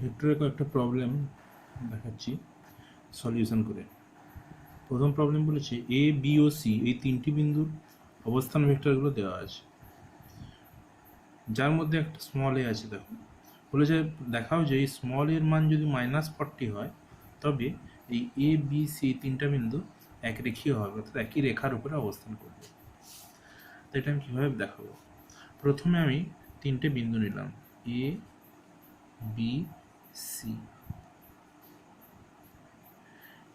ভেক্টরের কয়েকটা প্রবলেম দেখাচ্ছি সলিউশন করে। প্রথম প্রবলেম বলেছে এ বি ও সি এই তিনটি বিন্দুর অবস্থান ভেক্টরগুলো দেওয়া আছে, যার মধ্যে একটা স্মল এ আছে। দেখো বলেছে দেখাও যে এই স্মল এর মান যদি -40 হয় তবে এই এ বি সি তিনটা বিন্দু একরেখীয় হবে, অর্থাৎ একই রেখার উপরে অবস্থান করবে। তো এটা আমি কীভাবে দেখাবো? প্রথমে আমি তিনটে বিন্দু নিলাম এ বি সি।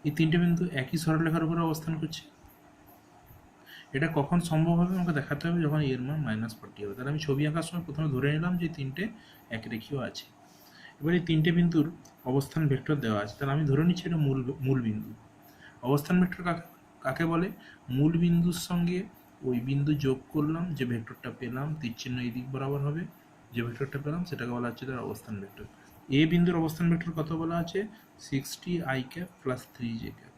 এই তিনটে বিন্দু একই সরলরেখার উপরে অবস্থান করছে। এটা কখন সম্ভব হবে আমাকে দেখাতে হবে, যখন এর মান -40 হবে। তাহলে আমি ছবি আঁকার সময় প্রথমে ধরে নিলাম যে তিনটে একরেখীয় আছে। এবার এই তিনটে বিন্দুর অবস্থান ভেক্টর দেওয়া আছে, তাহলে আমি ধরে নিচ্ছি এটা মূল বিন্দু। অবস্থান ভেক্টর কাকে বলে? মূল বিন্দুর সঙ্গে ওই বিন্দু যোগ করলাম, যে ভেক্টরটা পেলাম তীর চিহ্ন এই দিক বরাবর হবে, যে ভেক্টরটা পেলাম সেটাকে বলা হচ্ছে তার অবস্থান ভেক্টর। এ বিন্দুর অবস্থান ভেক্টর কত বলা আছে? 60i cap plus 3j cap.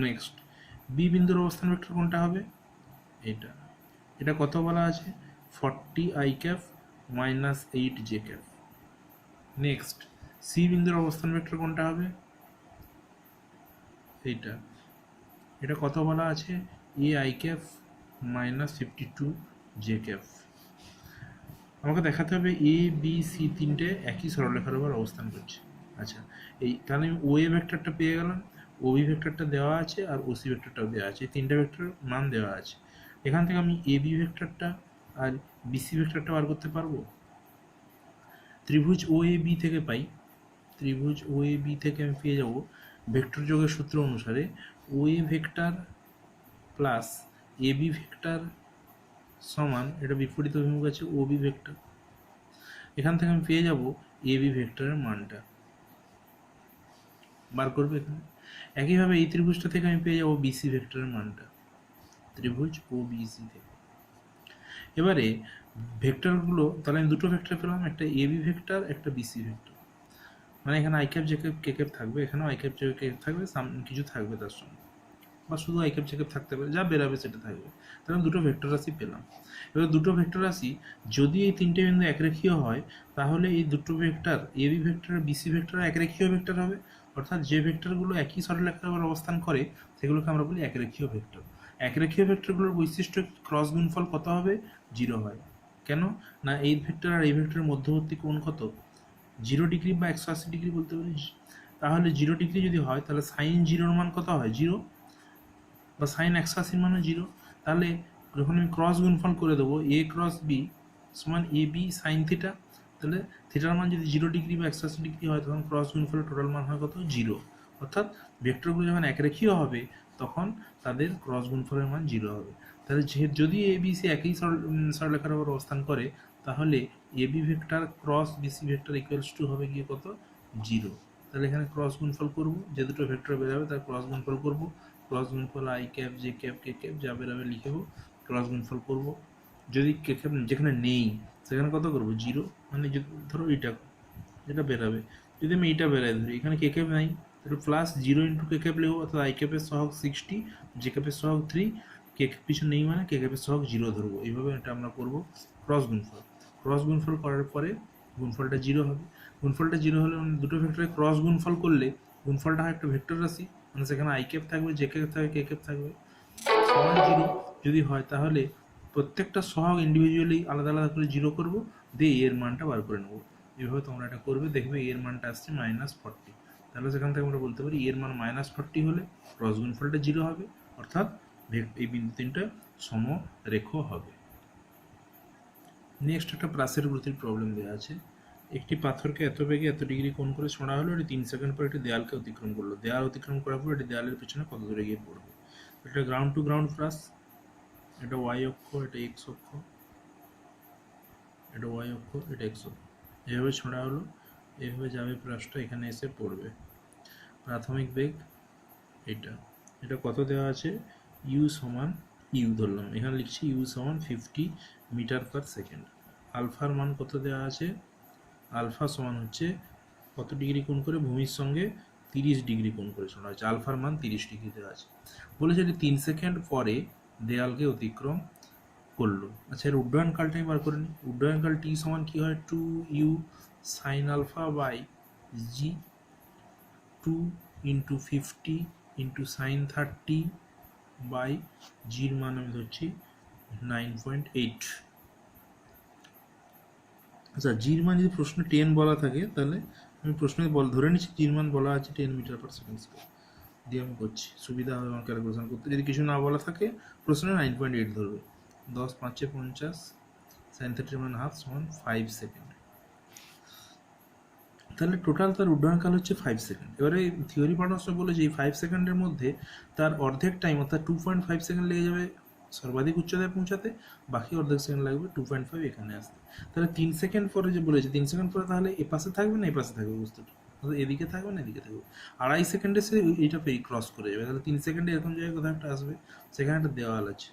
Next b বিন্দুর অবস্থান ভেক্টর কোনটা হবে? এটা। এটা কত বলা আছে? 40i cap minus 8j cap. Next c বিন্দুর অবস্থান ভেক্টর কোনটা হবে? এইটা। এটা কত বলা আছে? A I cap minus 52j cap. আমাকে দেখাতে হবে এ বি সি তিনটে একই সরলরেখার উপর অবস্থান করছে। আচ্ছা, এই তাহলে আমি ও এ ভেক্টরটা পেয়ে গেলাম, ও বি ভেক্টরটা দেওয়া আছে, আর ও সি ভেক্টরটাও দেওয়া আছে। এই তিনটে ভেক্টর মান দেওয়া আছে। এখান থেকে আমি A B ভেক্টরটা R B C ভেক্টরটা বার করতে পারবো। ত্রিভুজ ও এ বি থেকে পাই, ত্রিভুজ ও এ বি থেকে আমি পেয়ে যাব ভেক্টর যোগের সূত্র অনুসারে O A vector plus A B vector সমান, এটা বিপরীত অভিমুখ আছে, ও বি ভেক্টর। এখান থেকে আমি পেয়ে যাব এ বি ভেক্টরের মানটা বার করবে এখানে। একইভাবে এই ত্রিভুজটা থেকে আমি পেয়ে যাব বিসি ভেক্টরের মানটা, ত্রিভুজ ও বিসি থেকে। এবারে ভেক্টরগুলো তাহলে আমি দুটো ভেক্টর পেলাম, একটা এ বি ভেক্টর, একটা বিসি ভেক্টর। মানে এখানে I cap J cap K cap থাকবে, এখানেও আই ক্যাপ জে ক্যাপ থাকবে, কিছু থাকবে তার সঙ্গে, বা শুধু আই ক্যাপ জে ক্যাপ থাকতে পারে, যা বেরাবে সেটা থাকবে। তাহলে দুটো ভেক্টর রাশি পেলাম। এবার দুটো ভেক্টর রাশি যদি এই তিনটে বিন্দু একরেখীয় হয়, তাহলে এই দুটো ভেক্টর এ বি ভেক্টর আর বিসি ভেক্টর একরেখীয় ভেক্টর হবে। অর্থাৎ যে ভেক্টরগুলো একই সরলরেখার উপর অবস্থান করে সেগুলোকে আমরা বলি একরেখীয় ভেক্টর। একরেখীয় ভেক্টরগুলোর বৈশিষ্ট্য ক্রস গুণফল কত হবে? 0 হয়। কেন না এই ভেক্টর আর এই ভেক্টরের মধ্যবর্তী কোণ কত? 0 ডিগ্রি বা 180 ডিগ্রি বলতে পারিস। তাহলে 0 ডিগ্রি যদি হয় তাহলে সাইন 0-র মান কত হয়? 0। বা সাইন 180-র মানে 0। তাহলে যখন আমি ক্রস গুণফল করে দেবো এ ক্রস বি সমান এ বি সাইন থিটা, তাহলে থিটার মান যদি 0 ডিগ্রি বা 180 ডিগ্রি হয় তখন ক্রস গুণফলের টোটাল মান হয় কত? 0। অর্থাৎ ভেক্টরগুলো যখন একরেখীয় হবে তখন তাদের ক্রস গুণফলের মান 0 হবে। তাহলে যদি এ বি সি একই সরলরেখার উপর অবস্থান করে তাহলে A B vector cross BC vector equals to হবে গিয়ে কত? 0। তাহলে এখানে ক্রস গুণফল করব, যে দুটো ভেক্টর বেরোবে তার ক্রস গুণফল করব। ক্রস গুণফল I cap J cap K cap যা বেরোবে লিখব, ক্রস গুণফল করব। যদি কে ক্যাপ যেখানে নেই সেখানে কত করব? 0। মানে ধরো এইটা যেটা বেরাবে, যদি আমি এইটা বেরাই ধরি, এখানে কে ক্যাপ নাই, তাহলে প্লাস 0 ইন্টু কে ক্যাপ লিখব, অর্থাৎ আই ক্যাপের সহগ 60, জে ক্যাপের সহগ 3, কে ক্যাপ কিছু নেই মানে কে ক্যাপের সহগ 0 ধরবো। এইভাবে এটা আমরা করব ক্রস গুণফল। ক্রস গুণফল করার পরে গুণফলটা 0 হবে। গুণফলটা 0 হলে দুটো ভেক্টরে ক্রস গুণফল করলে গুণফলটা হয় একটা ভেক্টর রাশি, মানে সেখানে আই ক্যাপ থাকবে, জে ক্যাপ থাকবে, কে ক্যাপ থাকবে। সমান 0 যদি হয় তাহলে প্রত্যেকটা সহগ ইন্ডিভিজুয়ালি আলাদা আলাদা করে 0 করব, দিয়ে এর মানটা বার করে নেবো। এইভাবে তোমরা এটা করবে, দেখবে এর মানটা আসছে -40। তাহলে সেখান থেকে আমরা বলতে পারি এর মান -40 হলে ক্রস গুণফলটা 0 হবে, অর্থাৎ এই বিন্দু তিনটা সমরেখ হবে। নেক্সট একটা প্রাসের গতির প্রবলেম দেওয়া আছে। একটি পাথরকে এত বেগে এত ডিগ্রি কোণ করে ছোঁড়া হলো, এটি 3 সেকেন্ড পর একটি দেয়ালকে অতিক্রম করলো। দেয়াল অতিক্রম করার পর এটি দেয়ালের পেছনে কত দূরে গিয়ে পড়বে? এটা গ্রাউন্ড টু গ্রাউন্ড প্রাস, এটা ওয়াই অক্ষ, এটা এক্স অক্ষ, এটা ওয়াই অক্ষ, এটা এক্স অক্ষ। এভাবে ছোঁড়া হলো, এভাবে যাবে প্রাসটা, এখানে এসে পড়বে। প্রাথমিক বেগ এটা, এটা কত দেওয়া আছে? ইউ সমান ইউ ধরলাম, এখানে লিখছি ইউ সমান 50 মিটার পার সেকেন্ড। আলফার মান কত দেওয়া আছে? আলফা সমান হচ্ছে কত ডিগ্রি কোণ করে? ভূমির সঙ্গে 30 ডিগ্রি কোণ করে শোনা হচ্ছে। আলফার মান 30 ডিগ্রি দেওয়া আছে। বলেছে যে 3 সেকেন্ড পরে দেয়ালকে অতিক্রম করলো। আচ্ছা, এর উড্ডয়নকালটাই বার করে নিই। উড্ডয়নকাল টি সমান কি হয়? 2u sine alpha by g, 2 into 50 into sine 30 by জির মান আমি ধরছি 9.8। আচ্ছা, জির মান যদি প্রশ্নে 10 বলা থাকে তাহলে আমি প্রশ্নে ধরে নিচ্ছি জির মান বলা আছে 10 মিটার পার সেকেন্ড স্কোয়ার দিয়ে আমি করছি, সুবিধা হবে আমার ক্যালকুলেশন করতে। যদি কিছু না বলা থাকে প্রশ্নে 9.8 ধরবে। 10 5 50, সাইন 30 মান হাফ সমান 5 সেকেন্ড। তাহলে টোটাল তার উড্ডয়নকাল হচ্ছে 5 সেকেন্ড। এবারে থিওরি পড়ানোর সময় বলে যে এই 5 সেকেন্ডের মধ্যে তার অর্ধেক টাইম অর্থাৎ 2.5 সেকেন্ড লেগে যাবে সর্বাধিক উচ্চতায় পৌঁছাতে, বাকি অর্ধেক সেকেন্ড লাগবে 2.5 এখানে আসতে। তাহলে 3 সেকেন্ড পরে যে বলেছে 3 সেকেন্ড পরে তাহলে এ পাশে থাকবে না এ পাশে থাকবে বস্তুটা, অর্থাৎ এদিকে থাকবে না এদিকে থাকবে। 2.5 সেকেন্ডে সে এইটা ক্রস করে যাবে। তাহলে 3 সেকেন্ডে এরকম জায়গায় কোথাও একটা আসবে, সেখানে একটা দেওয়াল আছে,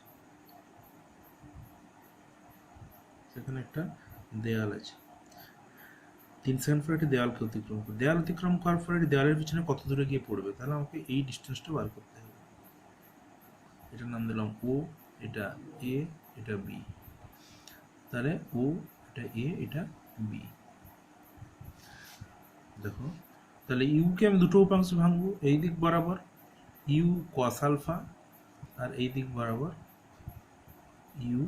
সেখানে একটা দেওয়াল আছে। 3 সেকেন্ড পরে একটি দেওয়ালকে অতিক্রম করে, দেওয়াল অতিক্রম করার পরে দেওয়ালের পিছনে কত দূরে গিয়ে পড়বে, তাহলে আমাকে এই ডিস্টেন্সটা বার করতে হবে। এটার নাম দিলাম ও, এটা এ, এটা বি। তাহলে ও, এটা এ, এটা বি। দেখো, তাহলে ইউকে আমি দুটো উপাংশে ভাঙবো, এই দিক বরাবর ইউ কস আলফা আর এই দিক বরাবর ইউ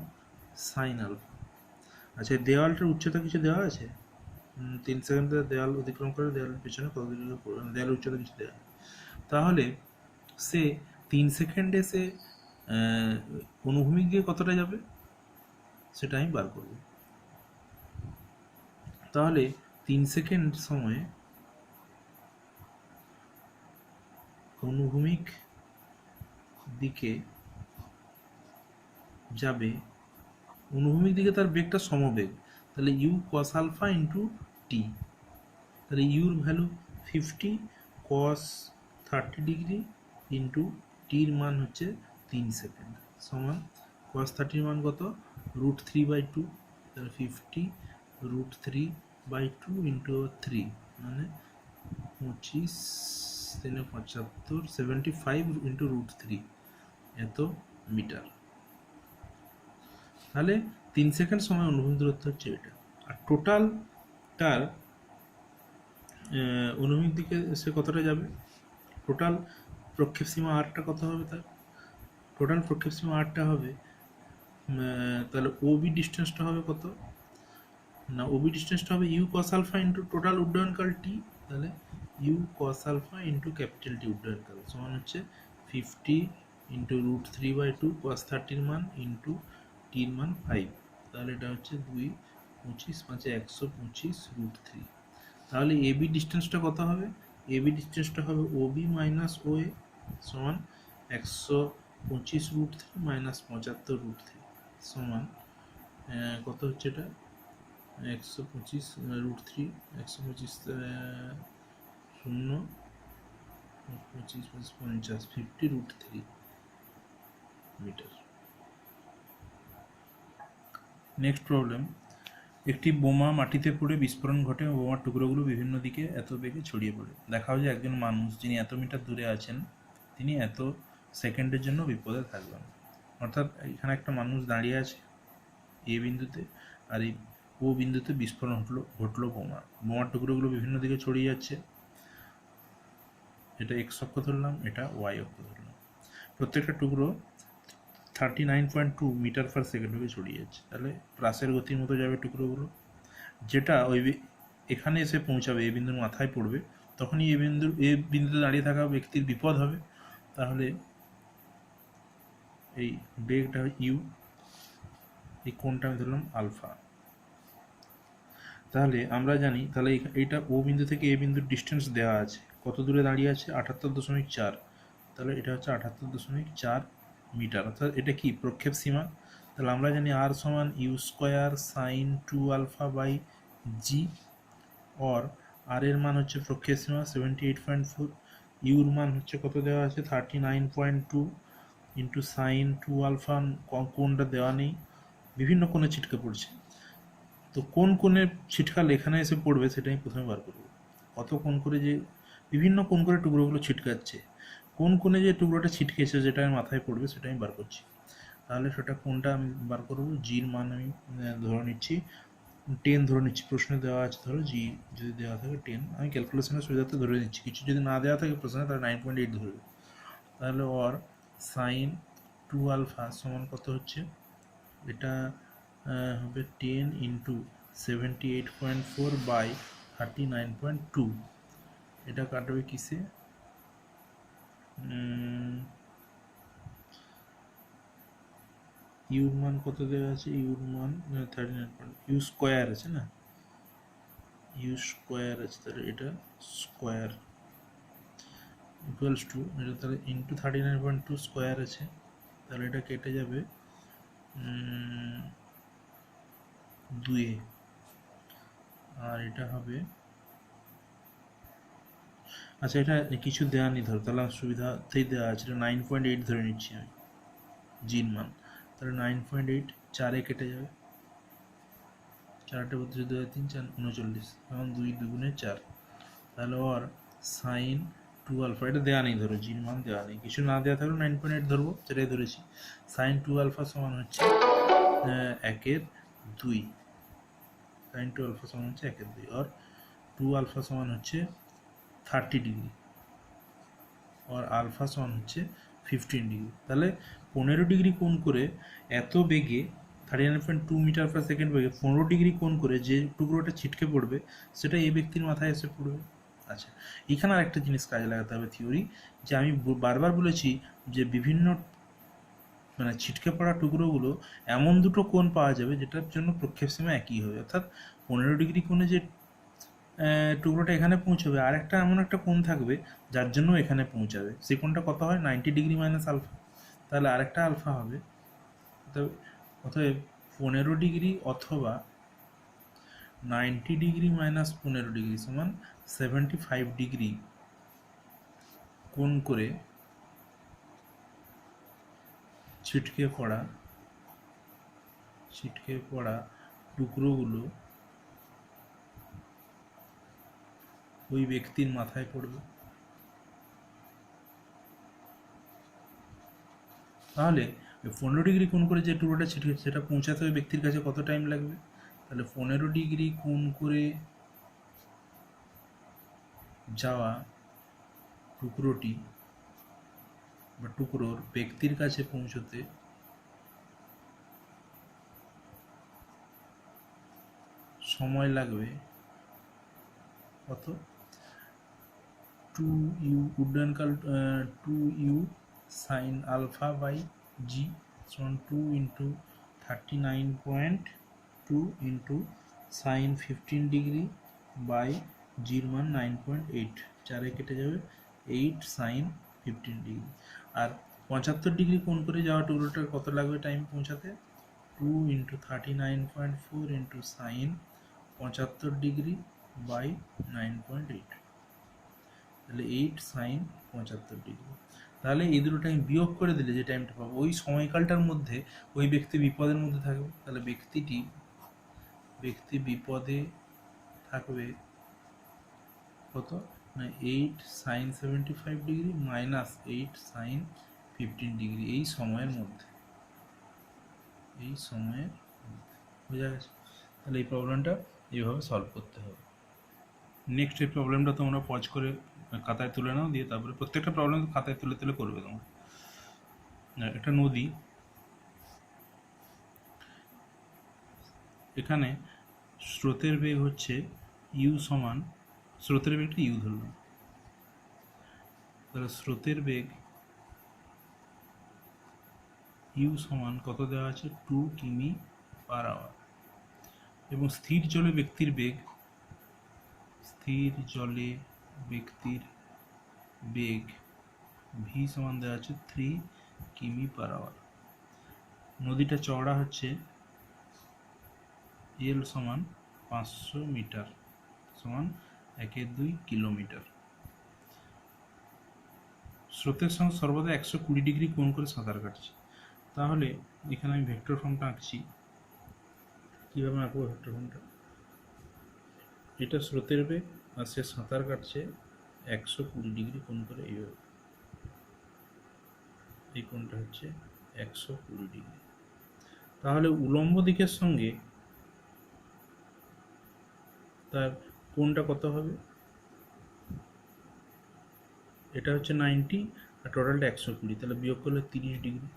সাইন আলফা। আচ্ছা, দেওয়ালটার উচ্চতা কিছু দেওয়া আছে? 3 সেকেন্ডে দেওয়াল অতিক্রম করে দেওয়ালের পিছনে কত দূরে পড়বে, দেওয়ালের উচ্চতা কিছু দেওয়া। তাহলে সে 3 সেকেন্ডে সে অনুভূমিক দিয়ে কতটা যাবে সেটা আমি বার করব। তাহলে 3 সেকেন্ড সময়ে অনুভূমিক দিকে যাবে, অনুভূমিক দিকে তার বেগটা সমবেগ, তাহলে u cos alpha into T. তাহলে your value 50 cos 30 degree into টির মান হচ্ছে 3 সেকেন্ড সমান কস 30 মান কত, √3/2। তাহলে 50 √3/2 ইন্টু 3 মানে 25 3 75, 75 ইন্টু √3 এত মিটার। তাহলে 3 সেকেন্ড সময় অনুভূমিক দূরত্ব হচ্ছে এটা। আর টোটাল তার অনুভূমিক দিকে সে কতটা যাবে, টোটাল প্রক্ষেপ সীমা আরটা কত হবে, তার টোটাল প্রক্ষেপ সীমা আরটা হবে, তাহলে ওবি ডিস্টেন্সটা হবে কত না, ওবি ডিস্টেন্সটা হবে u cos alpha into total উড্ডয়নকাল টি। তাহলে u cos alpha into capital T উড্ডয়নকাল সমান হচ্ছে 50 ইন্টু √3/2 কস 30 মান ইন্টু টির মান 5। তাহলে এটা হচ্ছে 2 25 5 125 √3। তাহলে এবি ডিস্টেন্সটা কত হবে, এবি ডিস্টেন্সটা হবে ওবি মাইনাস ওএ সমান 125 √3 মাইনাস 75 √3 সমান কত হচ্ছে এটা 125 √3, 125 0 25 50 50 √3 মিটার। নেক্সট প্রবলেম, একটি বোমা মাটিতে পড়ে বিস্ফোরণ ঘটে, বোমার টুকরোগুলো বিভিন্ন দিকে এত বেগে ছড়িয়ে পড়ে। দেখা যায় একজন মানুষ যিনি এত মিটার দূরে আছেন তিনি এত সেকেন্ডের জন্য বিপদে থাকবেন। অর্থাৎ এখানে একটা মানুষ দাঁড়িয়ে আছে এ বিন্দুতে, আর এই ও বিন্দুতে বিস্ফোরণ ঘটলো বোমার টুকরোগুলো বিভিন্ন দিকে ছড়িয়ে যাচ্ছে। এটা এক্স অক্ষ ধরলাম, এটা ওয়াই অক্ষ ধরলাম। প্রত্যেকটা টুকরো 39.2 মিটার পার সেকেন্ড হয়ে ছড়িয়ে যাচ্ছে। তাহলে প্রাসের গতির মতো যাবে টুকরোগুলো, যেটা ওই এখানে এসে পৌঁছাবে, এ বিন্দুর মাথায় পড়বে, তখনই এ বিন্দুতে দাঁড়িয়ে থাকা ব্যক্তির বিপদ হবে। তাহলে এই বেগটা ইউ, এই কোণটা আমি ধরলাম আলফা। তাহলে আমরা জানি, তাহলে এইটা ও বিন্দু থেকে এ বিন্দুর ডিস্টেন্স দেওয়া আছে, কত দূরে দাঁড়িয়ে আছে 78.4। তাহলে এটা হচ্ছে 78.4 মিটার, অর্থাৎ এটা কি প্রক্ষেপ সীমা। তাহলে আমরা জানি আর সমান u square sine 2 alpha by G, or R এর মান হচ্ছে প্রক্ষেপ সীমা 78.4, ইউর মান হচ্ছে কত দেওয়া আছে 39.2 ইন্টু সাইন 2 আলফা, কোণটা দেওয়া নেই, বিভিন্ন কোণে ছিটকে পড়ছে। তো কোন কোণে ছিটকালে এখানে এসে পড়বে সেটাই প্রথমে বার করব। কত কোণ করে যে বিভিন্ন কোণ করে টুকরোগুলো ছিটকাচ্ছে, কোন কোণে যে টুকরোটা ছিটকেছে যেটা মাথায় পড়বে সেটা আমি বার করছি। তাহলে সেটা কোনটা আমি বার করব, জির মান আমি ধরে নিচ্ছি 10 ধরে নিচ্ছি, প্রশ্নে দেওয়া আছে ধরো জি, যদি দেওয়া থাকে 10, আমি ক্যালকুলেশনের সুবিধাতে ধরে নিচ্ছি, কিছু যদি না দেওয়া থাকে প্রশ্নে তাহলে 9.8 ধরবে। তাহলে ওর সাইন 2 আলফা সমান কত হচ্ছে, এটা হবে 10 ইন্টু 78.4 বাই 39.2, এটা কাটবে কিসে, ইউর মান কত দেওয়া আছে, ইউর মান 39, ইউ স্কোয়ার আছে না, ইউ স্কোয়ার আছে, তাহলে এটা স্কোয়ার ইকুয়ালস টু, এটা তাহলে ইন্টু 39.2 স্কোয়ার আছে, তাহলে এটা কেটে যাবে 2, আর এটা হবে, আচ্ছা এটা কিছু দেওয়া নেই ধরো, তাহলে সুবিধাতেই দেওয়া আছে, এটা 9.8 ধরে নিচ্ছি আমি জির মান, তাহলে 9.8 4-এ কেটে যাবে, 4-টে 32, 2 3 4 39, এখন 2 2 4, তাহলে ওর সাইন 2 আলফা, এটা দেওয়া নেই ধরো, জির মান দেওয়া নেই, কিছু না দেওয়া থাকলে 9.8 ধরবো, সেটাই ধরেছি। সাইন 2 আলফা সমান হচ্ছে 1/2, সাইন 2 আলফা সমান হচ্ছে 1/2, আর 2 আলফা সমান হচ্ছে 30 ডিগ্রি, আর আলফা সমান হচ্ছে 15 ডিগ্রি, তাহলে 15 ডিগ্রি কোণ করে এত বেগে 39.2 মিটার পার সেকেন্ড বেগে 15 ডিগ্রি কোণ করে যে টুকরোটা ছিটকে পড়বে সেটা এই ব্যক্তির মাথায় এসে পড়বে। আচ্ছা, এখানে আর একটা জিনিস কাজে লাগাতে হবে থিওরি, যে আমি বারবার বলেছি যে বিভিন্ন মানে ছিটকে পড়া টুকরোগুলো এমন দুটো কোণ পাওয়া যাবে যেটার জন্য প্রক্ষেপ সীমা একই হবে, অর্থাৎ 15 ডিগ্রি কোণে যে টুকরোটা এখানে পৌঁছবে, আর একটা এমন একটা কোণ থাকবে যার জন্য এখানে পৌঁছাবে, সেই কোণটা কত হয় 90 ডিগ্রি মাইনাস আলফা, তাহলে আরেকটা আলফা হবে, অতএব 15 ডিগ্রি অথবা 90 ডিগ্রি মাইনাস 15 ডিগ্রি সমান 75 ডিগ্রি কোণ করে ছিটকে পড়া টুকরোগুলো ওই ব্যক্তির মাথায় পড়বে। তাহলে 15 ডিগ্রি কোণ করে যে টুকরোটা ছিটকে সেটা পৌঁছাতে হবে ব্যক্তির কাছে কত টাইম লাগবে, তাহলে 15 ডিগ্রি কোণ করে যাওয়া টুকরোটি বা টুকরোর ব্যক্তির কাছে পৌঁছতে সময় লাগবে কত, 2u উড্ডয়নকাল 2u sine alpha by G সমান 2 into 39.2 into sine 15 degree by জির মান 9.8, 4-এ কেটে যাবে 8 সাইন 15 ডিগ্রি, আর 75 ডিগ্রি কোণ করে যাওয়া টুকরোটার কত লাগবে টাইম পৌঁছাতে, 2 into 39.4 into sine 75 degree by 9.8, তাহলে 8 সাইন 75 ডিগ্রি, তাহলে এই দুটো টাইম বিয়োগ করে দিলে যে টাইমটা পাবো ওই সময়কালটার মধ্যে ওই ব্যক্তি বিপদের মধ্যে থাকবে, তাহলে ব্যক্তি বিপদে থাকবে কত না 8 sine 75 degree minus 8 sine 15 degree এই সময়ের মধ্যে, বোঝা গেছে। তাহলে এই প্রবলেমটা এইভাবে সলভ করতে হবে। নেক্সট এই প্রবলেমটা তোমরা পজ করে খাতায় তুলে নাও, দিয়ে তারপরে প্রত্যেকটা প্রবলেম খাতায় তুলে তুলে করবে তোমরা। একটা নদী, এখানে স্রোতের বেগ হচ্ছে ইউ সমান, স্রোতের বেগটা ইউ ধরলাম, তাহলে স্রোতের বেগ ইউ সমান কত দেওয়া আছে 2 কিমি পার আওয়ার, এবং স্থির জলে ব্যক্তির বেগ ভি সমান দেওয়া আছে 3 কিমি পার আওয়ার, নদীটা চওড়া হচ্ছে এল সমান 500 মিটার সমান 1/2 কিলোমিটার, স্রোতের সঙ্গে সর্বদা 120 ডিগ্রি কোণ করে সাঁতার কাটছে, তাহলে এখানে আমি ভেক্টর ফর্মটা আঁকছি, কীভাবে আঁকবো ভেক্টর ফর্মটা, এটা স্রোতের বেগ আর সে সাঁতার কাটছে 120 ডিগ্রি কোণ করে, এইভাবে এই কোণটা হচ্ছে 120 ডিগ্রি, তাহলে উলম্ব দিকের সঙ্গে তার কোণটা কত হবে? এটা হচ্ছে 90 আর টোটালটা 120, তাহলে বিয়োগ করলে 30 ডিগ্রি।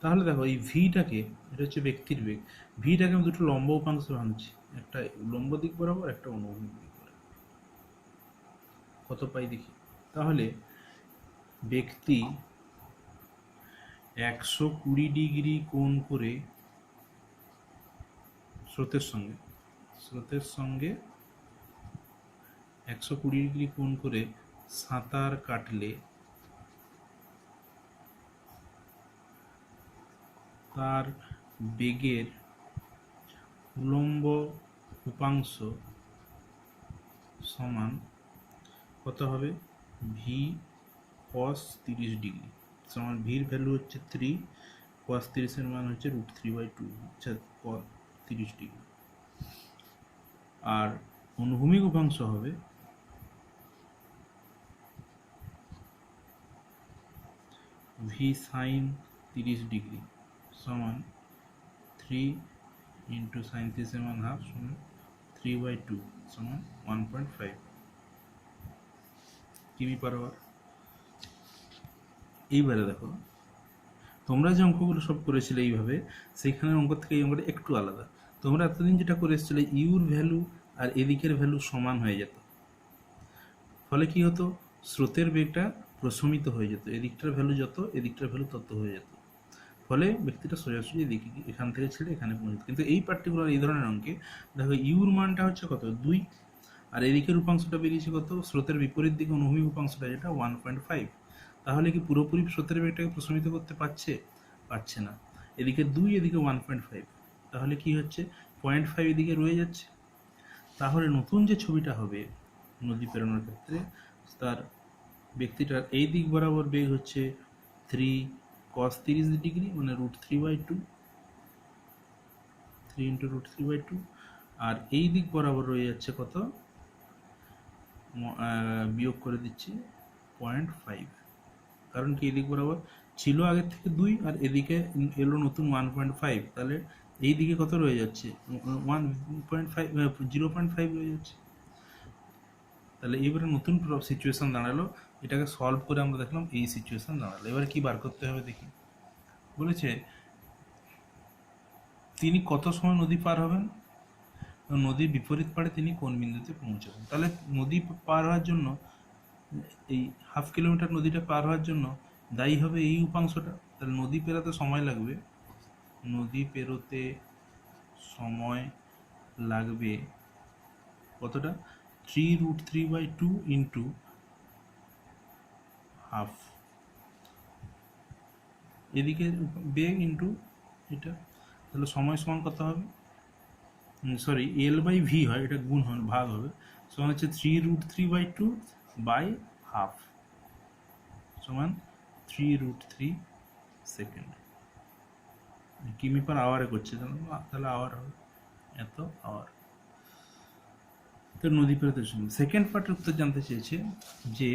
তাহলে দেখো এই ভিটাকে, এটা হচ্ছে ব্যক্তির বেগ, ভিটাকে আমি দুটো লম্ব উপাংশে ভাঙছি, একটা উল্লম্ব দিক বরাবর, একটা অনুভূমিক দিক বরাবর। কত পাই দেখি। তাহলে ব্যক্তি 120 ডিগ্রি কোণ করে স্রোতের সঙ্গে 120 ডিগ্রি কোণ করে সাঁতার কাটলে তার বেগের উল্লম্ব উপাংশ সমান কত হবে? ভি cos 30 ডিগ্রি সমান, ভির ভ্যালু হচ্ছে 3, cos 30 এর মান হচ্ছে √3/2, আচ্ছা 30 ডিগ্রি। আর অনুভূমিক উপাংশ হবে ভি sin 30 ডিগ্রি সমান 3 ইন্টু সাইন 30 এর মান হাফ সমান 3/2 সমান 1.5 কিমি পার আওয়ার। এইবারে দেখো, তোমরা যে অঙ্কগুলো সব করেছিলে এইভাবে, সেইখানের অঙ্ক থেকে এই অঙ্কটা একটু আলাদা। তোমরা এতদিন যেটা করে এসেছিলে, ইউর ভ্যালু আর এদিকের ভ্যালু সমান হয়ে যেত, ফলে কি হতো? স্রোতের বেগটা প্রশমিত হয়ে যেত, এদিকটার ভ্যালু যত, এদিকটার ভ্যালু তত হয়ে যেত, ফলে ব্যক্তিটা সোজাসুজি এদিকে এখান থেকে ছেড়ে এখানে পৌঁছত। কিন্তু এই পার্টিকুলার এই ধরনের অঙ্কে দেখো, ইউর মানটা হচ্ছে কত? 2, আর এদিকের উপাংশটা বেরিয়েছে কত? স্রোতের বিপরীত দিকে অনুভূমিক উপাংশটা, যেটা 1.5। তাহলে কি পুরোপুরি স্রোতের বেগটাকে প্রশমিত করতে পারছে না। এদিকে 2, এদিকে 1.5, তাহলে কি হচ্ছে? 0.5 এদিকে রয়ে যাচ্ছে। তাহলে নতুন যে ছবিটা হবে নদী পেরোনোর ক্ষেত্রে, তার ব্যক্তিটার এই দিক বরাবর বেগ হচ্ছে 3 cos 30 ডিগ্রি মানে √3/2, 3 ইন্টু √3/2, আর এই দিক বরাবর রয়ে যাচ্ছে কত? বিয়োগ করে দিচ্ছি 0.5, কারণ কি এদিক বরাবর ছিল আগের থেকে 2 আর এদিকে এলো নতুন 1.5, তাহলে এই দিকে কত রয়ে যাচ্ছে? 0.5 রয়ে যাচ্ছে। তাহলে এবারে নতুন সিচুয়েশন দাঁড়ালো, এটাকে সলভ করে আমরা দেখলাম এই সিচুয়েশন দাঁড়ালো। এবারে কি বার করতে হবে দেখি। বলেছে তিনি কত সময় নদী পার হবেন, নদীর বিপরীত পাড়ে তিনি কোন বিন্দুতে পৌঁছাবেন। তাহলে নদী পার হওয়ার জন্য, এই 1/2 কিলোমিটার নদীটা পার হওয়ার জন্য দায়ী হবে এই উপাংশটা। তাহলে নদী পেরোতে সময় লাগবে কতটা? 3√3/2 ইন্টু হাফ, এদিকে বেগ ইন্টু এটা, তাহলে সময় সমান কত হবে? সরি, L/V হয়, এটা গুণ হয়, ভাগ হবে, সমান হচ্ছে 3√3/2 বাই হাফ সমান 3√3 সেকেন্ড। কিমি পার আওয়ারে করছে, তাহলে আওয়ার হবে এত আওয়ার। তো নদী পেরোতে সময় সেকেন্ড পার্টের উত্তর জানতে চেয়েছে যে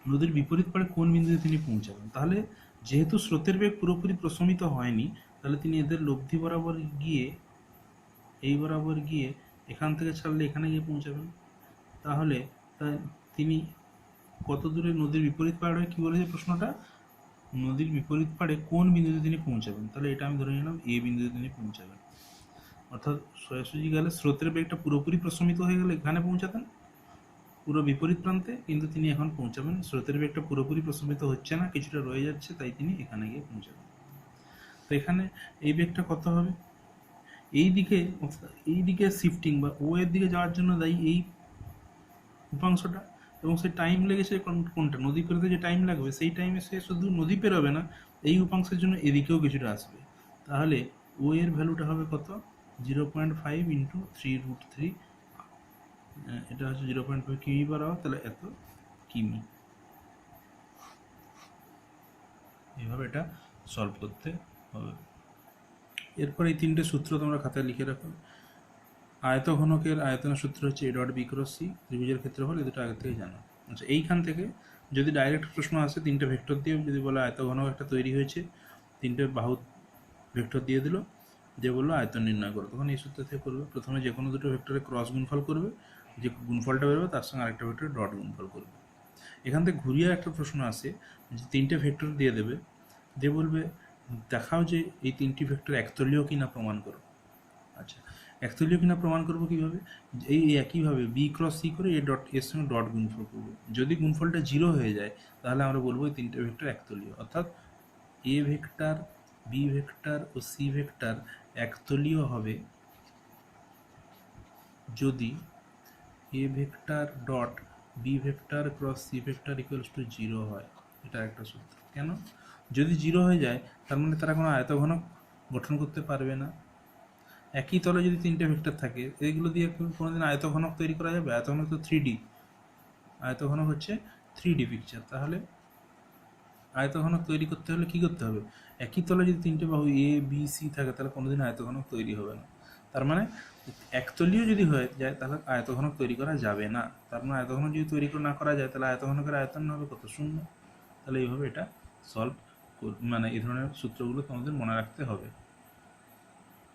নদীর বিপরীত পাড়ে কোন বিন্দুতে তিনি পৌঁছাবেন। তাহলে যেহেতু স্রোতের বেগ পুরোপুরি প্রশমিত হয়নি, তাহলে তিনি এদের লব্ধি বরাবর গিয়ে, এই বরাবর গিয়ে এখান থেকে ছাড়লে এখানে গিয়ে পৌঁছাবেন। তাহলে তিনি কত দূরে নদীর বিপরীত পাড়ে, কি বলেছে প্রশ্নটা? নদীর বিপরীত পাড়ে কোন বিন্দুতে তিনি পৌঁছাবেন। তাহলে এটা আমি ধরে নিলাম এ বিন্দুতে তিনি পৌঁছাবেন। অর্থাৎ সোজাসুজি গেলে স্রোতের বেগটা পুরোপুরি প্রশমিত হয়ে গেলে এখানে পৌঁছাতেন পুরো বিপরীত প্রান্তে, কিন্তু তিনি এখন পৌঁছাবেন, স্রোতের বেগটা পুরোপুরি প্রশমিত হচ্ছে না, কিছুটা রয়ে যাচ্ছে, তাই তিনি এখানে গিয়ে পৌঁছাবেন। তো এখানে এই বেগটা কত হবে? এই দিকে শিফটিং বা ও এর দিকে যাওয়ার জন্য দায়ী এই উপাংশটা, এবং সে টাইম লেগেছে কোনটা? নদী পেরোতে যে টাইম লাগবে, সেই টাইমে সে শুধু নদী পেরোবে না, এই উপাংশের জন্য এদিকেও কিছুটা আসবে। তাহলে ও এর ভ্যালুটা হবে কত? 0.5 ইন্টু 3√3, এটা হচ্ছে 0.5 কিমি পার আওয়ার, তাহলে এত কিমি। এইভাবে এটা সলভ করতে হবে। এরপর এই তিনটে সূত্র তোমরা খাতায় লিখে রাখো। আয়তঘনকের আয়তনের সূত্র হচ্ছে A.B × C, ত্রিভুজের ক্ষেত্রফল, এই দুটো আগে থেকে জানো। আচ্ছা, এইখান থেকে যদি ডাইরেক্ট প্রশ্ন আসে, তিনটে ভেক্টর দিয়ে যদি বলে আয়তঘনক একটা তৈরি হয়েছে, তিনটে বাহু ভেক্টর দিয়ে দিল, যে বললো আয়তন নির্ণয় করো, তখন এই সূত্র থেকে করবে। প্রথমে যে কোনো দুটো ভেক্টরে ক্রস গুণফল করবে, যে গুণফলটা বেরোবে তার সঙ্গে আরেকটা ভেক্টরে ডট গুণফল করবে। এখান থেকে ঘুরিয়ে একটা প্রশ্ন আসে যে তিনটে ভেক্টর দিয়ে দেবে, দিয়ে বলবে দেখাও যে এই তিনটি ভেক্টর একতলীয় কিনা প্রমাণ করো। আচ্ছা, একতলীয় কিনা প্রমাণ করবো কীভাবে? এই একইভাবে বি ক্রস সি করে এ ডট এর সঙ্গে ডট গুণফল করবো। যদি গুণফলটা 0 হয়ে যায় তাহলে আমরা বলবো এই তিনটে ভেক্টর একতলীয়, অর্থাৎ এ ভেক্টর, বি ভেক্টর ও সি ভেক্টর একতলীয় হবে যদি A vector dot B vector cross C vector equals to 0 হয়। এটা একটা সূত্র। কেন? যদি 0 হয়ে যায় তার মানে তারা কোনো আয়তঘনক গঠন করতে পারবে না। একই তলে যদি তিনটে ভেক্টর থাকে, এইগুলো দিয়ে কোনোদিন আয়তঘনক তৈরি করা যাবে? আয়তঘনক তো 3D, আয়তঘনক হচ্ছে 3D পিকচার। তাহলে আয়তঘনক তৈরি করতে হলে কী করতে হবে? একই তলে যদি তিনটে বাহু এ বি সি থাকে তাহলে কোনোদিন আয়তঘনক তৈরি হবে না। তার মানে একতলীয় যদি হয়ে যায় তাহলে আয়তঘনক তৈরি করা যাবে না। তার মানে আয়তঘনক যদি তৈরি না করা যায় তাহলে আয়তঘনকের আয়তন হবে কত? 0। তাহলে এইভাবে এটা সলভ, মানে এই ধরনের সূত্রগুলো তোমাদের মনে রাখতে হবে।